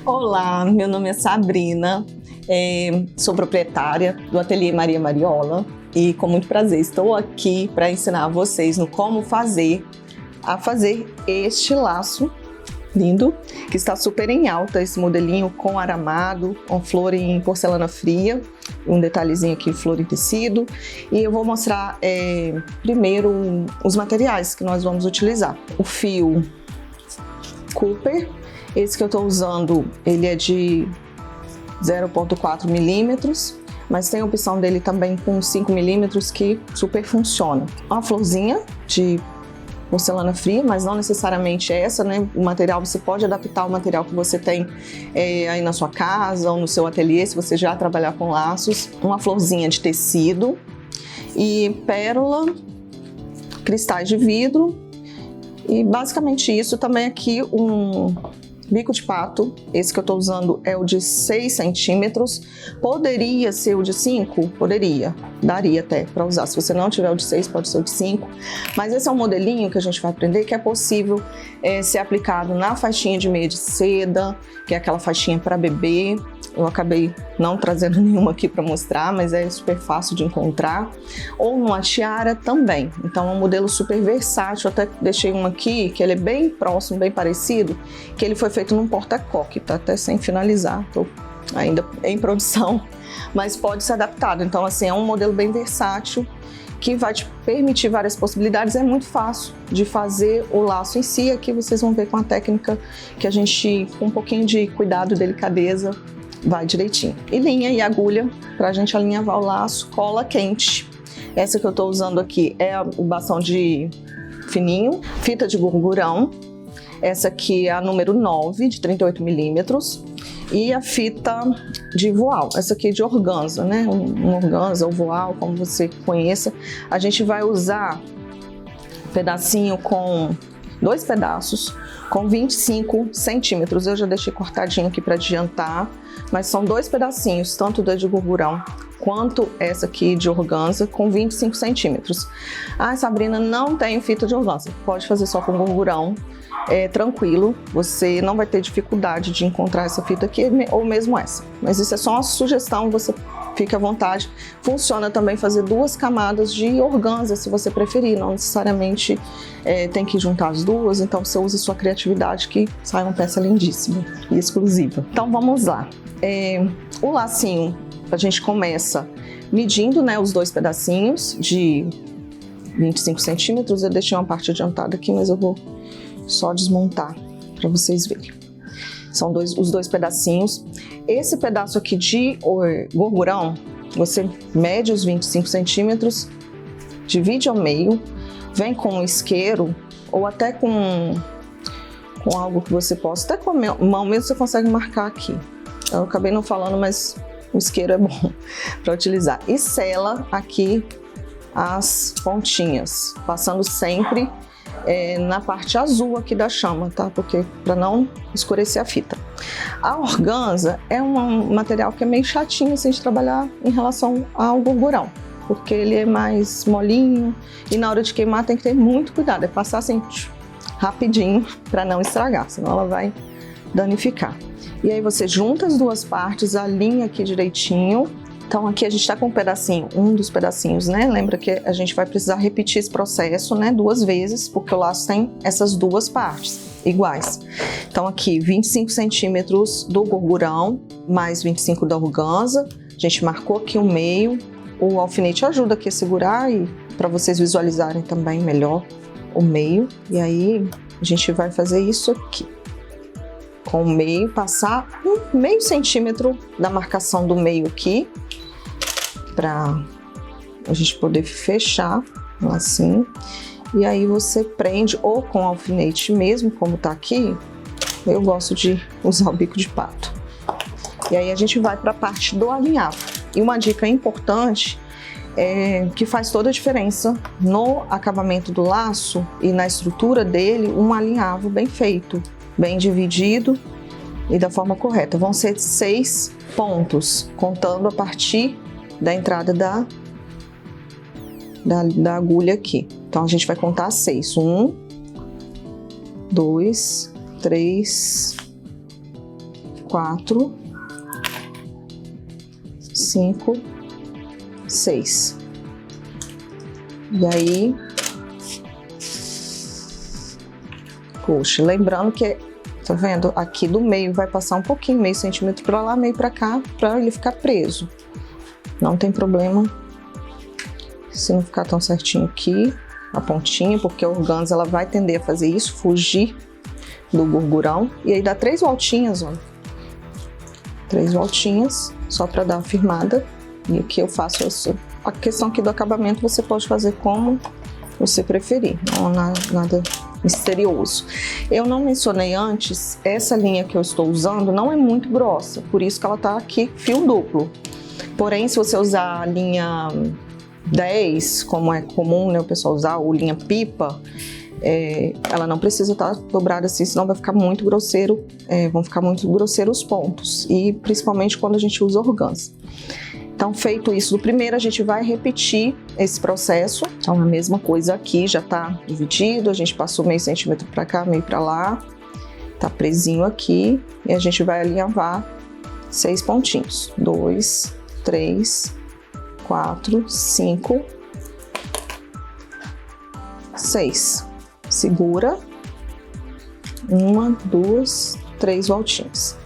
Olá, meu nome é Sabrina, sou proprietária do Ateliê Maria Mariola e com muito prazer estou aqui para ensinar vocês no como fazer este laço lindo, que está super em alta, esse modelinho com aramado, com flor em porcelana fria, um detalhezinho aqui, flor em tecido, e eu vou mostrar primeiro os materiais que nós vamos utilizar. O fio Cooper, esse que eu estou usando, ele é de 0,4 milímetros, mas tem a opção dele também com 5 milímetros que super funciona. Uma florzinha de porcelana fria, mas não necessariamente essa, né? O material, você pode adaptar o material que você tem aí na sua casa ou no seu ateliê, se você já trabalhar com laços. Uma florzinha de tecido e pérola, cristais de vidro e basicamente isso. Também aqui um bico de pato, esse que eu estou usando é o de 6 centímetros, poderia ser o de 5? Poderia, daria até para usar, se você não tiver o de 6 pode ser o de 5, mas esse é um modelinho que a gente vai aprender que é possível ser aplicado na faixinha de meia de seda, que é aquela faixinha para bebê. Eu acabei não trazendo nenhuma aqui para mostrar, mas é super fácil de encontrar. Ou numa tiara também. Então é um modelo super versátil. Eu até deixei um aqui, que ele é bem próximo, bem parecido, que ele foi feito num porta-coque, tá até sem finalizar, tô ainda em produção, mas pode ser adaptado. Então assim, é um modelo bem versátil, que vai te permitir várias possibilidades. É muito fácil de fazer o laço em si. Aqui vocês vão ver com a técnica que a gente, com um pouquinho de cuidado e delicadeza, vai direitinho. E linha e agulha para a gente alinhavar o laço, cola quente. Essa que eu estou usando aqui é o bastão de fininho, fita de gurgurão. Essa aqui é a número 9, de 38 milímetros. E a fita de voal, essa aqui é de organza, né? Um organza ou voal, como você conheça. A gente vai usar um pedacinho com 2 pedaços, com 25 centímetros. Eu já deixei cortadinho aqui para adiantar, mas são 2 pedacinhos, tanto da de gurgurão quanto essa aqui de organza, com 25 centímetros. Ah, Sabrina, não tenho fita de organza. Pode fazer só com gurgurão, tranquilo. Você não vai ter dificuldade de encontrar essa fita aqui, ou mesmo essa. Mas isso é só uma sugestão, você fica à vontade. Funciona também fazer 2 camadas de organza, se você preferir. Não necessariamente tem que juntar as duas, então você usa a sua criatividade que sai uma peça lindíssima e exclusiva. Então vamos lá. O lacinho, a gente começa medindo, né, os 2 pedacinhos de 25 centímetros. Eu deixei uma parte adiantada aqui, mas eu vou só desmontar para vocês verem. São os 2 pedacinhos. Esse pedaço aqui de gurgurão, você mede os 25 centímetros, divide ao meio, vem com um isqueiro ou até com algo que você possa, até com a mão mesmo você consegue marcar aqui. Eu acabei não falando, mas o isqueiro é bom para utilizar. E sela aqui as pontinhas, passando sempre na parte azul aqui da chama, tá? Porque para não escurecer a fita. A organza é um material que é meio chatinho assim de trabalhar em relação ao gurgurão, porque ele é mais molinho e na hora de queimar tem que ter muito cuidado, é passar assim rapidinho para não estragar, senão ela vai danificar. E aí você junta as 2 partes, alinha aqui direitinho. Então aqui a gente está com um dos pedacinhos, né? Lembra que a gente vai precisar repetir esse processo, né, 2 vezes, porque o laço tem essas 2 partes iguais. Então aqui 25 centímetros do gurgurão, mais 25 da organza. A gente marcou aqui o meio. O alfinete ajuda aqui a segurar e para vocês visualizarem também melhor o meio. E aí a gente vai fazer isso aqui. Com o meio, passar meio centímetro da marcação do meio aqui, para a gente poder fechar assim. E aí você prende ou com alfinete mesmo, como tá aqui. Eu gosto de usar o bico de pato. E aí a gente vai para a parte do alinhavo. E uma dica importante que faz toda a diferença no acabamento do laço e na estrutura dele, um alinhavo bem feito, bem dividido e da forma correta. Vão ser 6 pontos, contando a partir da entrada da agulha aqui. Então a gente vai contar 6. 1, 2, 3, 4, 5, 6. E aí, puxa, lembrando que, tá vendo? Aqui do meio vai passar um pouquinho, meio centímetro pra lá, meio pra cá, pra ele ficar preso. Não tem problema se não ficar tão certinho aqui, a pontinha, porque a organza ela vai tender a fazer isso, fugir do gurgurão. E aí dá 3 voltinhas, ó. 3 voltinhas, só pra dar uma firmada. E aqui eu faço isso. A questão aqui do acabamento você pode fazer como você preferir, não nada misterioso. Eu não mencionei antes, essa linha que eu estou usando não é muito grossa, por isso que ela tá aqui fio duplo. Porém, se você usar a linha 10, como é comum, né, o pessoal usar, ou linha pipa, ela não precisa estar dobrada assim, senão vai ficar muito grosseiro, vão ficar muito grosseiros os pontos, e principalmente quando a gente usa organza. Então, feito isso do primeiro, a gente vai repetir esse processo. Então, a mesma coisa aqui, já tá dividido, a gente passou meio centímetro para cá, meio para lá, tá presinho aqui, e a gente vai alinhavar 6 pontinhos. 2, 3, 4, 5, 6. Segura. 1, 2, 3 voltinhas.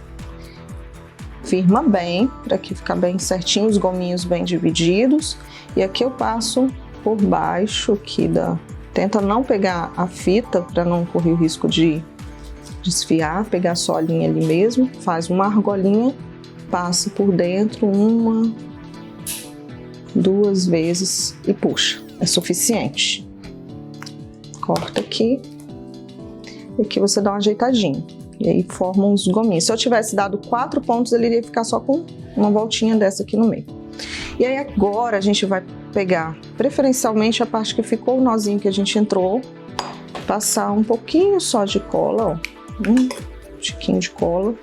Firma bem, para que ficar bem certinho, os gominhos bem divididos. E aqui eu passo por baixo aqui tenta não pegar a fita para não correr o risco de desfiar, pegar só a linha ali mesmo. Faz uma argolinha, passa por dentro 1, 2 vezes e puxa. É suficiente. Corta aqui. E aqui você dá uma ajeitadinha. E aí formam os gominhos. Se eu tivesse dado 4 pontos, ele iria ficar só com uma voltinha dessa aqui no meio. E aí agora a gente vai pegar, preferencialmente, a parte que ficou o nozinho que a gente entrou, passar um pouquinho só de cola, ó, um tiquinho de cola,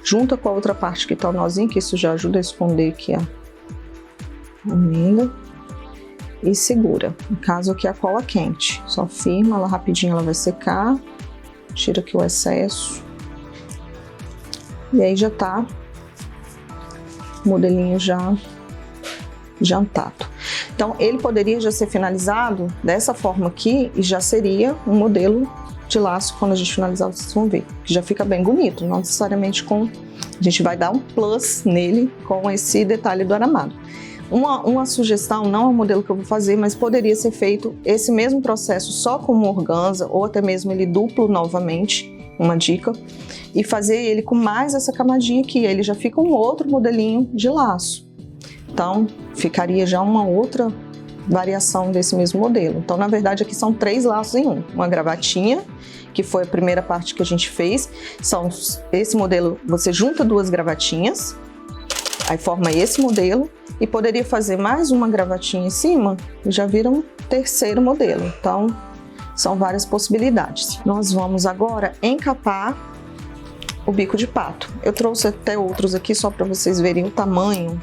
junta com a outra parte que tá o nozinho, que isso já ajuda a esconder aqui a emenda, e segura. No caso aqui a cola quente, só firma ela rapidinho, ela vai secar, tira aqui o excesso. E aí já tá o modelinho já adiantado. Então, ele poderia já ser finalizado dessa forma aqui e já seria um modelo de laço quando a gente finalizar, vocês vão ver. Que já fica bem bonito, não necessariamente com... A gente vai dar um plus nele com esse detalhe do aramado. Uma sugestão, não é o modelo que eu vou fazer, mas poderia ser feito esse mesmo processo só com uma organza ou até mesmo ele duplo novamente, uma dica, e fazer ele com mais essa camadinha aqui, ele já fica um outro modelinho de laço. Então, ficaria já uma outra variação desse mesmo modelo. Então, na verdade, aqui são 3 laços em um. Uma gravatinha, que foi a primeira parte que a gente fez. Esse modelo, você junta 2 gravatinhas, aí forma esse modelo, e poderia fazer mais uma gravatinha em cima, e já vira um terceiro modelo. Então, são várias possibilidades. Nós vamos agora encapar o bico de pato. Eu trouxe até outros aqui só para vocês verem o tamanho,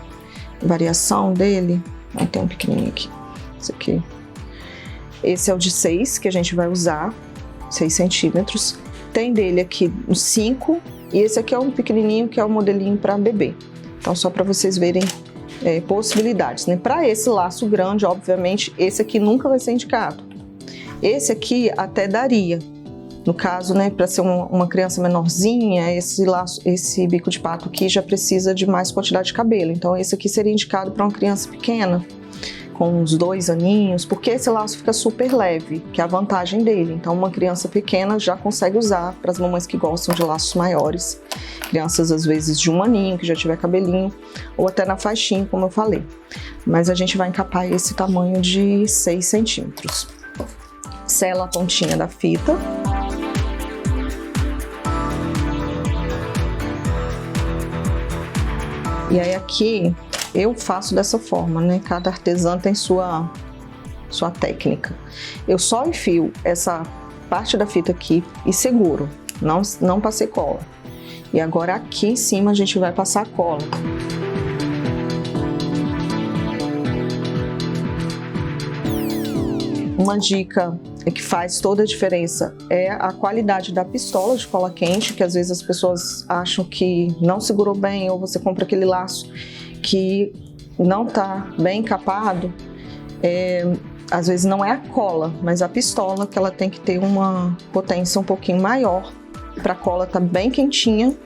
variação dele. Aí tem um pequenininho aqui. Esse aqui. Esse é o de 6 que a gente vai usar, 6 centímetros. Tem dele aqui os 5 e esse aqui é um pequenininho que é o modelinho para bebê. Então só para vocês verem possibilidades, né? Para esse laço grande, obviamente, esse aqui nunca vai ser indicado. Esse aqui até daria. No caso, né, para ser uma criança menorzinha, esse bico de pato aqui já precisa de mais quantidade de cabelo. Então esse aqui seria indicado para uma criança pequena, com uns 2 aninhos, porque esse laço fica super leve, que é a vantagem dele. Então uma criança pequena já consegue usar, para as mamães que gostam de laços maiores. Crianças às vezes de 1 aninho, que já tiver cabelinho, ou até na faixinha, como eu falei. Mas a gente vai encapar esse tamanho de 6 centímetros. Sela a pontinha da fita. E aí aqui eu faço dessa forma, né? Cada artesã tem sua técnica. Eu só enfio essa parte da fita aqui e seguro, não passei cola. E agora aqui em cima a gente vai passar cola. Uma dica que faz toda a diferença é a qualidade da pistola de cola quente, que às vezes as pessoas acham que não segurou bem, ou você compra aquele laço que não está bem encapado. Às vezes não é a cola, mas a pistola, que ela tem que ter uma potência um pouquinho maior para a cola estar bem quentinha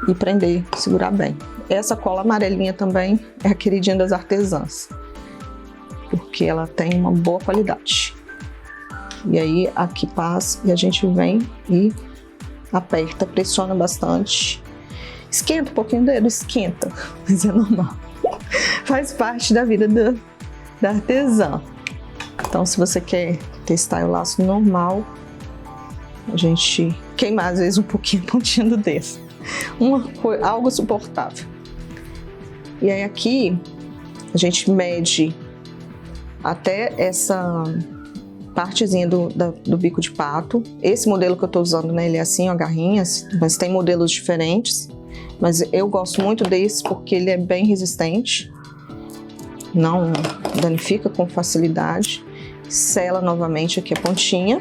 e prender, segurar bem. Essa cola amarelinha também é a queridinha das artesãs, porque ela tem uma boa qualidade. E aí aqui passa e a gente vem e aperta, pressiona bastante. Esquenta um pouquinho o dedo, esquenta, mas é normal. Faz parte da vida da artesã. Então, se você quer testar o laço normal, a gente queimar às vezes um pouquinho a pontinha do dedo. Algo suportável. E aí aqui a gente mede até essa partezinha do bico de pato. Esse modelo que eu tô usando, né, ele é assim, ó, garrinhas, mas tem modelos diferentes. Mas eu gosto muito desse porque ele é bem resistente, não danifica com facilidade. Sela novamente aqui a pontinha.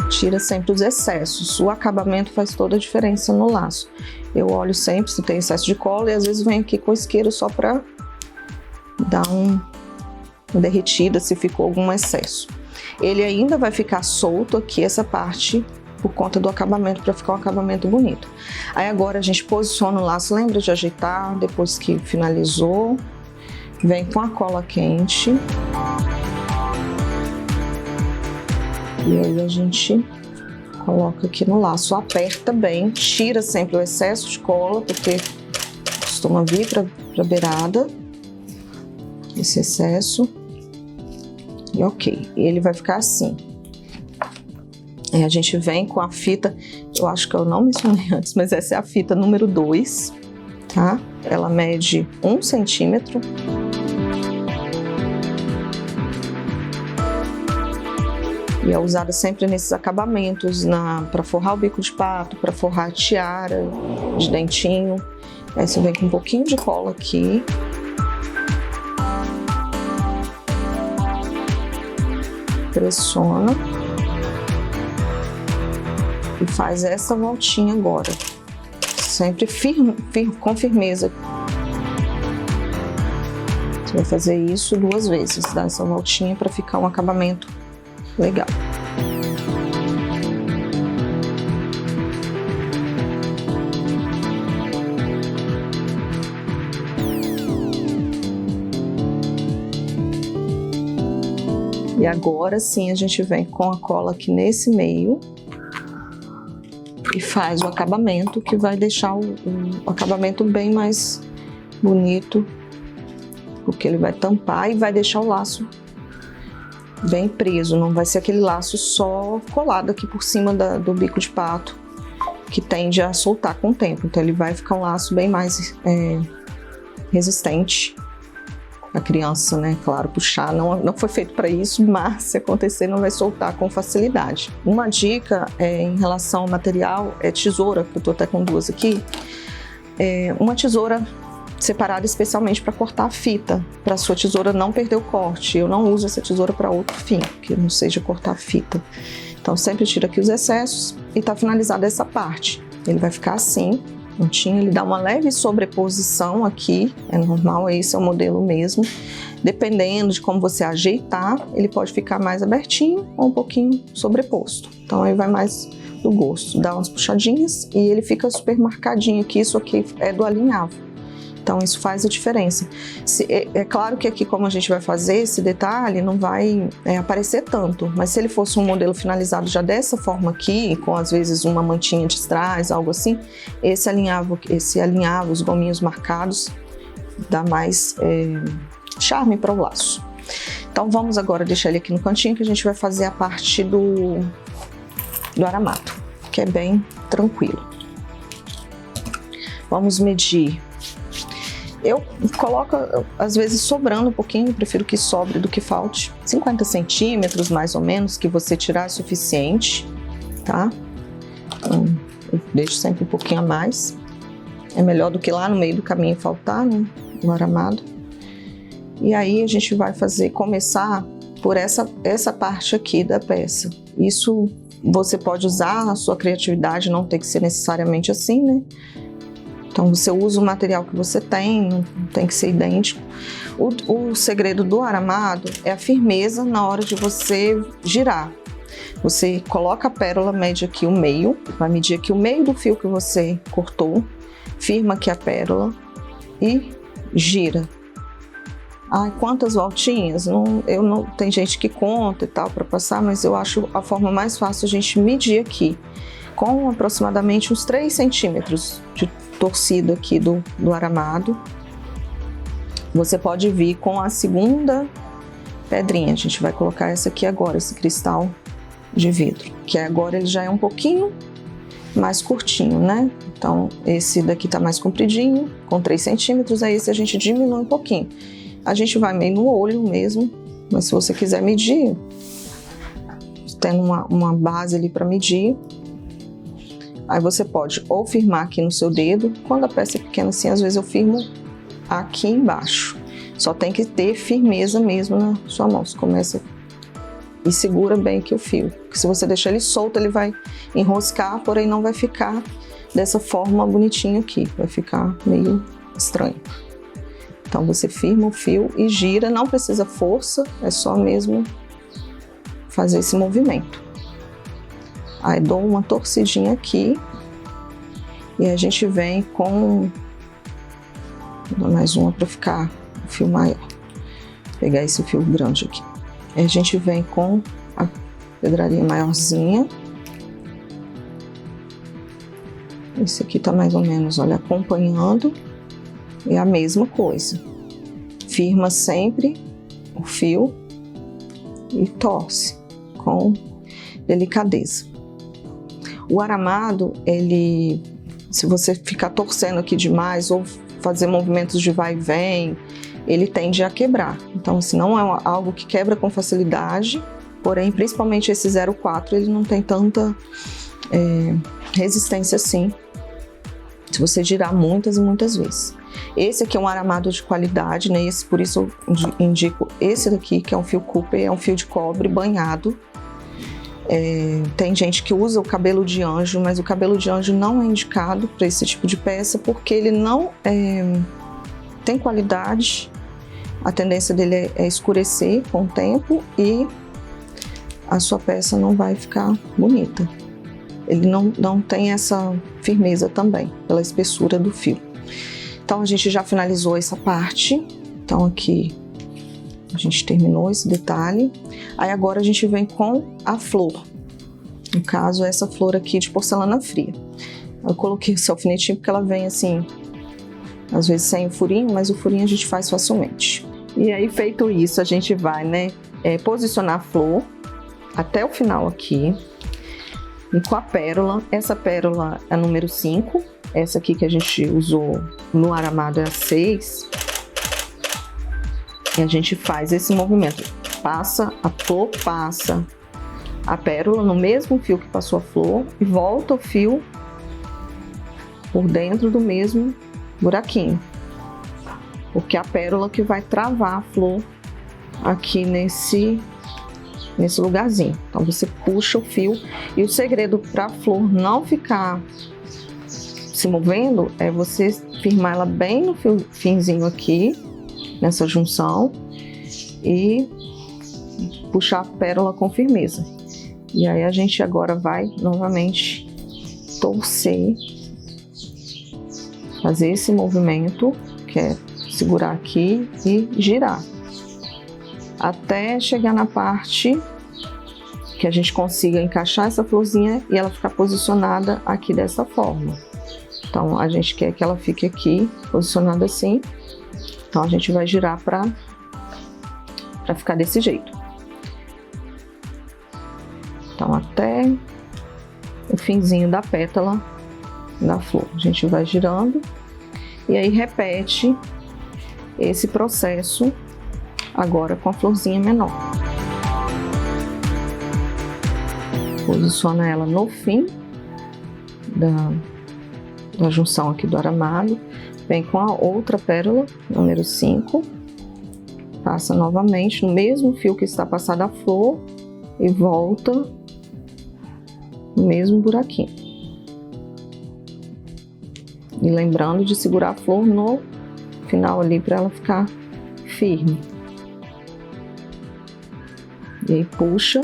Tira sempre os excessos, o acabamento faz toda a diferença no laço. Eu olho sempre se tem excesso de cola e às vezes venho aqui com o isqueiro só para dar uma derretida se ficou algum excesso. Ele ainda vai ficar solto aqui essa parte por conta do acabamento, para ficar um acabamento bonito. Aí agora a gente posiciona o laço, lembra de ajeitar depois que finalizou. Vem com a cola quente. E aí a gente coloca aqui no laço, aperta bem, tira sempre o excesso de cola, porque costuma vir para a beirada, esse excesso. E ok, e ele vai ficar assim. Aí a gente vem com a fita, eu acho que eu não mencionei antes, mas essa é a fita número 2, tá? Ela mede 1 centímetro. E é usada sempre nesses acabamentos, para forrar o bico de pato, para forrar a tiara de dentinho. Aí você vem com um pouquinho de cola aqui. Pressiona. E faz essa voltinha agora. Sempre com firmeza. Você vai fazer isso 2 vezes, dar essa voltinha para ficar um acabamento legal. E agora sim a gente vem com a cola aqui nesse meio e faz o acabamento, que vai deixar o acabamento bem mais bonito, porque ele vai tampar e vai deixar o laço bem preso, não vai ser aquele laço só colado aqui por cima do bico de pato, que tende a soltar com o tempo. Então ele vai ficar um laço bem mais resistente. A criança, né, claro, puxar, não foi feito para isso, mas se acontecer não vai soltar com facilidade. Uma dica em relação ao material é tesoura, que eu tô até com 2 aqui. Uma tesoura separada especialmente para cortar a fita, para a sua tesoura não perder o corte. Eu não uso essa tesoura para outro fim, que não seja cortar a fita. Então sempre tira aqui os excessos e tá finalizada essa parte. Ele vai ficar assim, pontinho, ele dá uma leve sobreposição aqui, é normal, esse é o modelo mesmo. Dependendo de como você ajeitar, ele pode ficar mais abertinho ou um pouquinho sobreposto. Então aí vai mais do gosto. Dá umas puxadinhas e ele fica super marcadinho aqui, isso aqui é do alinhavo. Então isso faz a diferença. É claro que aqui, como a gente vai fazer, esse detalhe não vai aparecer tanto, mas se ele fosse um modelo finalizado já dessa forma aqui, com às vezes uma mantinha de strass, algo assim, esse alinhavo, os gominhos marcados, dá mais charme para o laço. Então vamos agora deixar ele aqui no cantinho, que a gente vai fazer a parte do aramato, que é bem tranquilo. Vamos medir. Eu coloco, às vezes, sobrando um pouquinho, prefiro que sobre do que falte. 50 centímetros, mais ou menos, que você tirar é suficiente, tá? Então, eu deixo sempre um pouquinho a mais. É melhor do que lá no meio do caminho faltar, né? No aramado. E aí a gente vai começar por essa parte aqui da peça. Isso você pode usar a sua criatividade, não tem que ser necessariamente assim, né? Então você usa o material que você tem, não tem que ser idêntico. O segredo do aramado é a firmeza na hora de você girar. Você coloca a pérola, mede aqui o meio, vai medir aqui o meio do fio que você cortou, firma aqui a pérola e gira. Ai, quantas voltinhas? Tem gente que conta e tal para passar, mas eu acho a forma mais fácil a gente medir aqui, com aproximadamente uns 3 centímetros de torcida aqui do aramado. Você pode vir com a segunda pedrinha. A gente vai colocar essa aqui agora, esse cristal de vidro, que agora ele já é um pouquinho mais curtinho, né? Então esse daqui tá mais compridinho, com 3 centímetros, aí esse a gente diminui um pouquinho. A gente vai meio no olho mesmo, mas se você quiser medir, tendo uma base ali para medir, aí você pode ou firmar aqui no seu dedo. Quando a peça é pequena assim, às vezes eu firmo aqui embaixo. Só tem que ter firmeza mesmo na sua mão. Você começa e segura bem aqui o fio. Porque se você deixar ele solto, ele vai enroscar, porém não vai ficar dessa forma bonitinha aqui. Vai ficar meio estranho. Então você firma o fio e gira. Não precisa força, é só mesmo fazer esse movimento. Aí dou uma torcidinha aqui e a gente vem com... Vou dar mais uma para ficar o fio maior. Vou pegar esse fio grande aqui. Aí a gente vem com a pedraria maiorzinha. Esse aqui tá mais ou menos, olha, acompanhando. E a mesma coisa. Firma sempre o fio e torce com delicadeza. O aramado, ele, se você ficar torcendo aqui demais ou fazer movimentos de vai e vem, ele tende a quebrar. Então, se não é algo que quebra com facilidade, porém, principalmente esse 04, ele não tem tanta resistência assim, se você girar muitas e muitas vezes. Esse aqui é um aramado de qualidade, né? Por isso eu indico esse daqui, que é um fio Cooper, é um fio de cobre banhado. Tem gente que usa o cabelo de anjo, mas o cabelo de anjo não é indicado para esse tipo de peça, porque ele não tem qualidade. A tendência dele é escurecer com o tempo e a sua peça não vai ficar bonita. Ele não tem essa firmeza também, pela espessura do fio. Então a gente já finalizou essa parte. Então aqui a gente terminou esse detalhe. Aí agora a gente vem com a flor. No caso, essa flor aqui de porcelana fria. Eu coloquei esse alfinetinho porque ela vem assim, às vezes sem o furinho, mas o furinho a gente faz facilmente. E aí, feito isso, a gente vai, né, posicionar a flor até o final aqui. E com a pérola, essa pérola é a número 5. Essa aqui que a gente usou no aramado é a 6. E a gente faz esse movimento. Passa a flor, passa a pérola no mesmo fio que passou a flor e volta o fio por dentro do mesmo buraquinho. Porque é a pérola que vai travar a flor aqui nesse lugarzinho. Então você puxa o fio e o segredo para a flor não ficar se movendo é você firmar ela bem no finzinho aqui, nessa junção, e puxar a pérola com firmeza. E aí a gente agora vai novamente torcer, fazer esse movimento, que é segurar aqui e girar, até chegar na parte que a gente consiga encaixar essa florzinha e ela ficar posicionada aqui dessa forma. Então a gente quer que ela fique aqui posicionada assim. Então a gente vai girar para ficar desse jeito. Então até o finzinho da pétala da flor. A gente vai girando e aí repete esse processo agora com a florzinha menor. Posiciona ela no fim da junção aqui do aramado. Vem com a outra pérola, número 5. passa novamente no mesmo fio que está passada a flor e volta no mesmo buraquinho. E lembrando de segurar a flor no final ali para ela ficar firme. E aí puxa.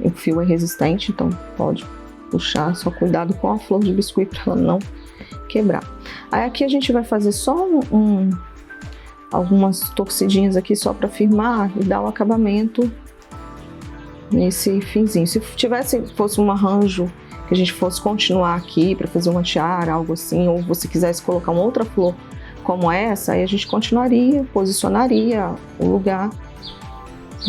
O fio é resistente, então pode puxar, só cuidado com a flor de biscuit para ela não quebrar. Aí aqui a gente vai fazer só algumas torcidinhas aqui só para firmar e dar o acabamento nesse finzinho. Se fosse um arranjo que a gente fosse continuar aqui para fazer uma tiara, algo assim, ou você quisesse colocar uma outra flor como essa, aí a gente continuaria, posicionaria o lugar.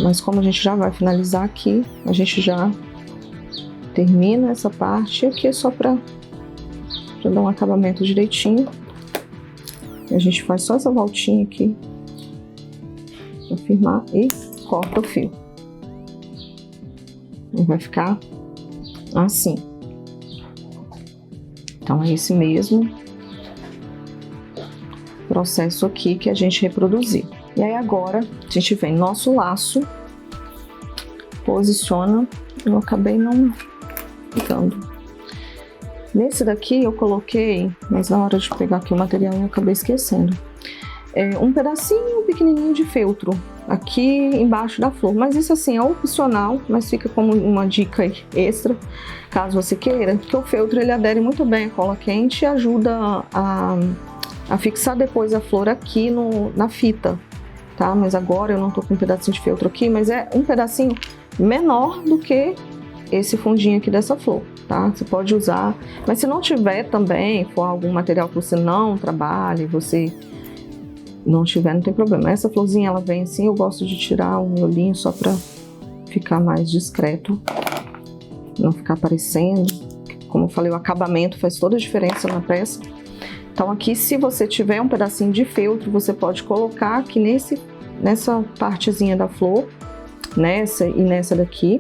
Mas como a gente já vai finalizar aqui, a gente já termina essa parte. E aqui é só para dar um acabamento direitinho. E a gente faz só essa voltinha aqui para firmar e corta o fio. E vai ficar assim. Então é esse mesmo processo aqui que a gente reproduziu. E aí agora a gente vem nosso laço, posiciona. Eu acabei não ficando. Nesse daqui eu coloquei, mas na hora de pegar aqui o material eu acabei esquecendo, um pedacinho pequenininho de feltro aqui embaixo da flor. Mas isso assim é opcional, mas fica como uma dica extra, caso você queira, que o feltro ele adere muito bem à cola quente e ajuda a fixar depois a flor aqui na fita. Tá? Mas agora eu não tô com um pedacinho de feltro aqui, mas é um pedacinho menor do que esse fundinho aqui dessa flor, tá? Você pode usar, mas se não tiver também, for algum material que você não trabalhe, você não tiver, não tem problema. Essa florzinha ela vem assim, eu gosto de tirar o miolinho só pra ficar mais discreto, não ficar aparecendo. Como eu falei, o acabamento faz toda a diferença na peça. Então aqui, se você tiver um pedacinho de feltro, você pode colocar aqui nessa partezinha da flor, nessa e nessa daqui,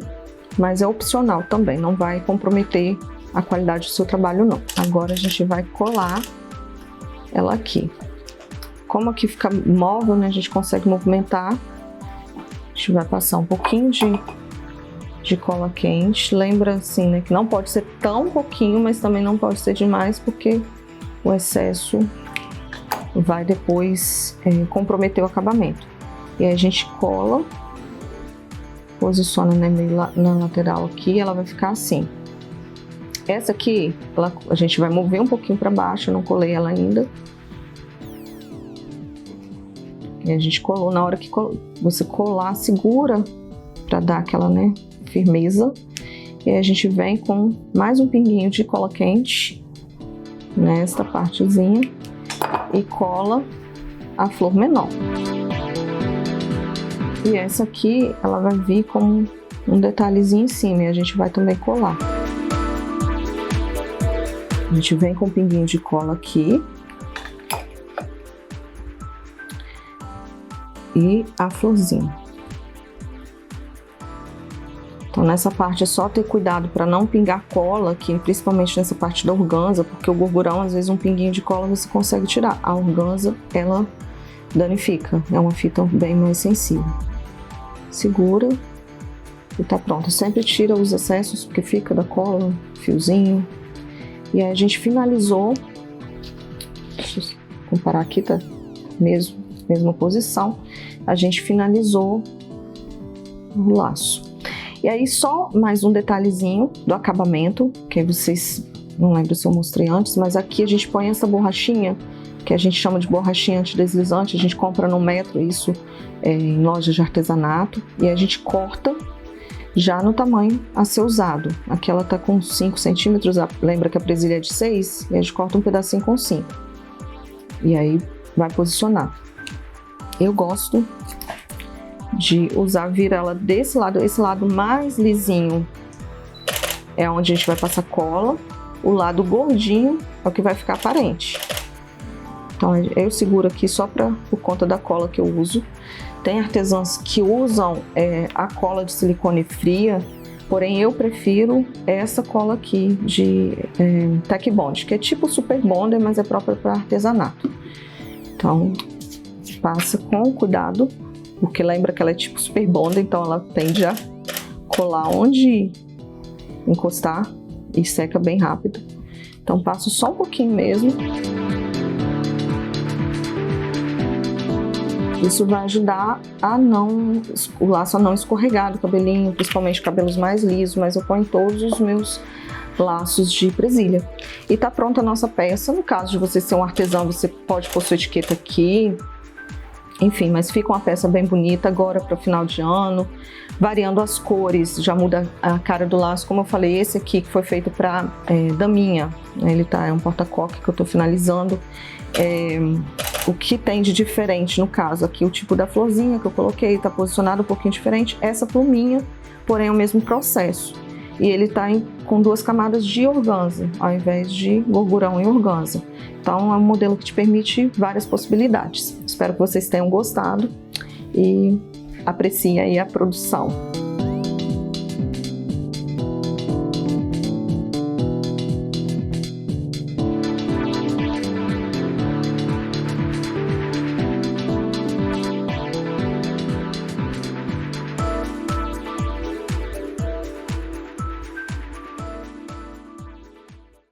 mas é opcional também, não vai comprometer a qualidade do seu trabalho não. Agora a gente vai colar ela aqui. Como aqui fica móvel, né, a gente consegue movimentar. A gente vai passar um pouquinho de cola quente. Lembra assim, né, que não pode ser tão pouquinho, mas também não pode ser demais, porque o excesso vai depois comprometer o acabamento. E aí a gente cola, posiciona na lateral aqui, ela vai ficar assim. Essa aqui, a gente vai mover um pouquinho para baixo, eu não colei ela ainda. E a gente colou, na hora que você colar, segura para dar aquela, né, firmeza. E aí a gente vem com mais um pinguinho de cola quente nesta partezinha e cola a flor menor. E essa aqui, ela vai vir com um detalhezinho em cima e a gente vai também colar. A gente vem com um pinguinho de cola aqui e a florzinha. Então nessa parte é só ter cuidado para não pingar cola aqui, principalmente nessa parte da organza, porque o gorgurão, às vezes um pinguinho de cola você consegue tirar. A organza, ela danifica, é uma fita bem mais sensível. Segura e tá pronto. Sempre tira os excessos, porque fica da cola, fiozinho. E aí a gente finalizou, deixa eu comparar aqui, tá mesma posição. A gente finalizou o laço. E aí só mais um detalhezinho do acabamento, que vocês, não lembro se eu mostrei antes, mas aqui a gente põe essa borrachinha, que a gente chama de borrachinha antideslizante, a gente compra no Metro, isso em lojas de artesanato, e a gente corta já no tamanho a ser usado. Aqui ela tá com 5 centímetros, lembra que a presilha é de 6, e a gente corta um pedacinho com 5. E aí vai posicionar. Eu gosto de virar ela desse lado, esse lado mais lisinho é onde a gente vai passar cola, o lado gordinho é o que vai ficar aparente. Então eu seguro aqui só por conta da cola que eu uso. Tem artesãs que usam a cola de silicone fria, porém eu prefiro essa cola aqui de Tech Bond, que é tipo Super Bonder, mas é própria para artesanato. Então passa com cuidado, porque lembra que ela é tipo super bonda, então ela tende a colar onde encostar e seca bem rápido. Então passo só um pouquinho mesmo. Isso vai ajudar o laço a não escorregar do cabelinho, principalmente cabelos mais lisos, mas eu ponho em todos os meus laços de presilha. E tá pronta a nossa peça. No caso de você ser um artesão, você pode pôr sua etiqueta aqui. Enfim, mas fica uma peça bem bonita agora para o final de ano. Variando as cores, já muda a cara do laço. Como eu falei, esse aqui que foi feito para daminha, ele é um porta-coque que eu tô finalizando. O que tem de diferente, no caso aqui, o tipo da florzinha que eu coloquei, tá posicionado um pouquinho diferente. Essa pluminha, porém é o mesmo processo. E ele tá com 2 camadas de organza, ao invés de gorgurão e organza. Então é um modelo que te permite várias possibilidades. Espero que vocês tenham gostado e apreciem aí a produção.